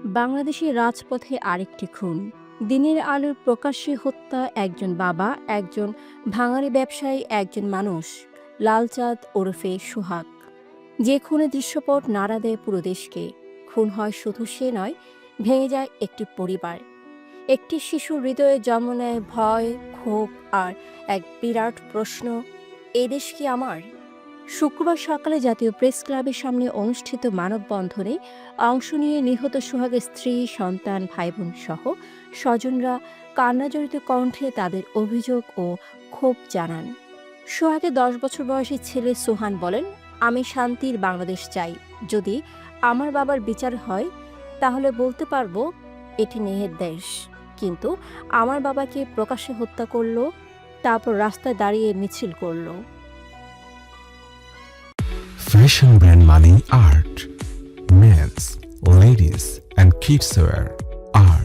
বাংলাদেশের রাজপথে আরেকটি খুন। দিনের আলোর প্রকাশ্যে হত্যা, একজন বাবা, একজন ভাঙাড়ি ব্যবসায়ী, একজন মানুষ, লালচাঁদ ওরফে সোহাগ। যে খুনের দৃশ্যপট নাড়া দেয় পুরো দেশকে। খুন হয় শুধু সে নয়, ভেঙে যায় একটি পরিবার। একটি শিশুর হৃদয়ে জন্ম নেয় ভয়, ক্ষোভ আর এক বিরাট প্রশ্ন, এ দেশ কি আমার? শুক্রবার সকালে জাতীয় প্রেস ক্লাবের সামনে অনুষ্ঠিত মানববন্ধনে অংশ নিয়ে নিহত সোহাগের স্ত্রী, সন্তান, ভাইবোন সহ স্বজনরা কান্নাজড়িত কণ্ঠে তাদের অভিযোগ ও ক্ষোভ জানান। সোহাগের 10 বছর বয়সী ছেলে সোহান বলেন, আমি শান্তির বাংলাদেশ চাই। যদি আমার বাবার বিচার হয় তাহলে বলতে পারবো এটি ন্যায়ের দেশ। কিন্তু আমার বাবাকে প্রকাশ্যে হত্যা করলো, তারপর রাস্তায় দাঁড়িয়ে মিছিল করলো। Fashion brand Money Art. Men's, ladies, and kids wear. Art.